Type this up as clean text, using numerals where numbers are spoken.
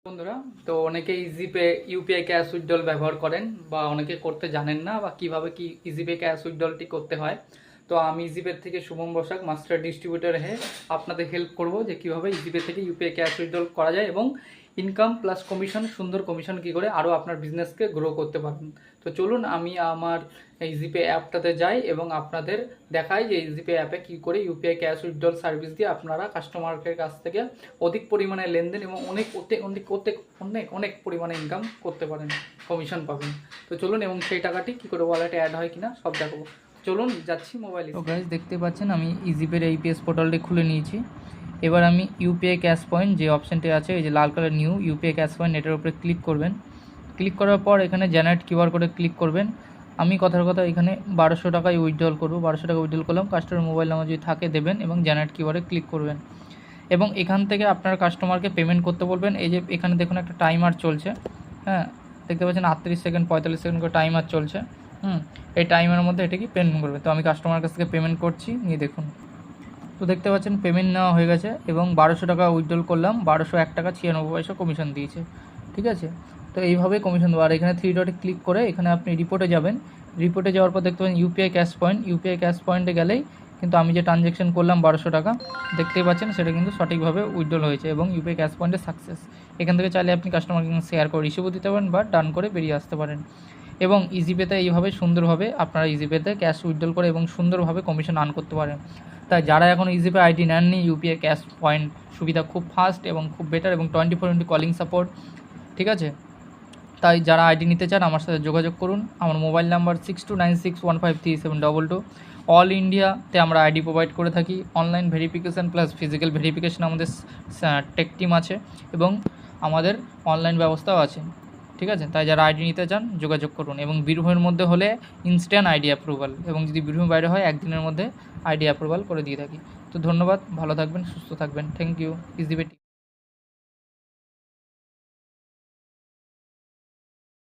বন্ধুরা, তো অনেকে ইজিপে ইউপিআই ক্যাশ উইথড্রল ব্যবহার করেন বা অনেকে করতে জানেন না বা কিভাবে কি ইজিপে ক্যাশ উইথড্রলটি করতে হয়। তো আমি ইজিপে থেকে শুভম বসাক মাস্টার ডিস্ট্রিবিউটর হয়ে আপনাদের হেল্প করব যে কিভাবে ইজিপে থেকে ইউপিআই ক্যাশ উইথড্রল করা যায় এবং ইনকাম প্লাস কমিশন, সুন্দর কমিশন কী করে আরও আপনার বিজনেসকে গ্রো করতে পারবেন। তো চলুন আমি আমার ইজিপে অ্যাপটাতে যাই এবং আপনাদের দেখাই যে ইজিপে অ্যাপে কী করে ইউপিআই ক্যাশ উইথড্রল সার্ভিস দিয়ে আপনারা কাস্টমারের কাছ থেকে অধিক পরিমাণে লেনদেন এবং অনেক অনেক পরিমাণে ইনকাম করতে পারেন, কমিশন পাবেন। তো চলুন এবং সেই টাকাটি কী করে ওয়ালেটে অ্যাড হয় কিনা সব দেখাবো। চলুন যাচ্ছি মোবাইলে। তো গাইস, দেখতে পাচ্ছেন আমি ইজিপের ইপিএস পোর্টালটি খুলে নিয়েছি। এবার আমি ইউপিআই ক্যাশ পয়েন্ট যে অপশানটি আছে, এই যে লাল colour new UPI cash point, এটার উপরে ক্লিক করবেন। ক্লিক করার পর এখানে জেনারেট কিউআর কোডে ক্লিক করবেন। আমি কথার কথা এখানে 1200 টাকায় উইথড্রল করবো। 1200 টাকা উইথড্রল করলাম। কাস্টমার মোবাইল নাম্বার যদি থাকে দেবেন এবং জেনারেট কিউআরে ক্লিক করবেন এবং এখান থেকে আপনার কাস্টমারকে পেমেন্ট করতে বলবেন। এই যে এখানে দেখুন একটা টাইমার চলছে, হ্যাঁ দেখতে পাচ্ছেন 38 সেকেন্ড 45 সেকেন্ড করে টাইমার চলছে। এই টাইমের মধ্যে এটা কি পেমেন্ট করবে। তো আমি কাস্টমার কাছ থেকে পেমেন্ট করছি, নিয়ে দেখুন। তো দেখতে পাচ্ছেন পেমেন্ট নেওয়া হয়ে গেছে এবং 1200 টাকা উইথড্রল করলাম, 1201 টাকা 96 পয়সা কমিশন দিয়েছে। ঠিক আছে, তো এইভাবে কমিশন দেবো। আর এখানে 3 ডটে ক্লিক করে এখানে আপনি রিপোর্টে যাবেন। রিপোর্টে যাওয়ার পর দেখতে পাচ্ছেন UPI cash point. UPI cash পয়েন্টে গেলেই কিন্তু আমি যে ট্রানজ্যাকশন করলাম 1200 টাকা, দেখতেই পাচ্ছেন সেটা কিন্তু সঠিকভাবে উইথড্রল হয়েছে এবং ইউপিআই ক্যাশ পয়েন্টে সাকসেস। এখান থেকে চাইলে আপনি কাস্টমারকে শেয়ার করে রিসিভও দিতে পারেন বা ডান করে বেরিয়ে আসতে পারেন। এবং ইজিপেতে এইভাবে সুন্দরভাবে আপনারা ইজিপেতে ক্যাশ উইথড্রল করে এবং সুন্দরভাবে কমিশন আর্ন করতে পারেন। তাই যারা এখন ইজিপে আইডি নেননি, ইউপিআই ক্যাশ পয়েন্ট সুবিধা খুব ফাস্ট এবং খুব বেটার এবং 24x কলিং সাপোর্ট। ঠিক আছে, তাই যারা আইডি নিতে চান আমার সাথে যোগাযোগ করুন। আমার মোবাইল নাম্বার 6296153722। অল ইন্ডিয়াতে আমরা আইডি প্রোভাইড করে থাকি। Online verification plus physical verification আমাদের টেক টিম আছে এবং আমাদের অনলাইন ব্যবস্থাও আছে। ঠিক আছে, তাই যারা আইডি নিতে চান যোগাযোগ করুন। এবং বীরভূমের মধ্যে হলে ইনস্ট্যান্ট আইডি অ্যাপ্রুভাল, এবং যদি বীরভূম বাইরে হয় একদিনের মধ্যে আইডি অ্যাপ্রুভাল করে দিয়ে থাকি। তো ধন্যবাদ, ভালো থাকবেন, সুস্থ থাকবেন। Thank you. ইজিপে।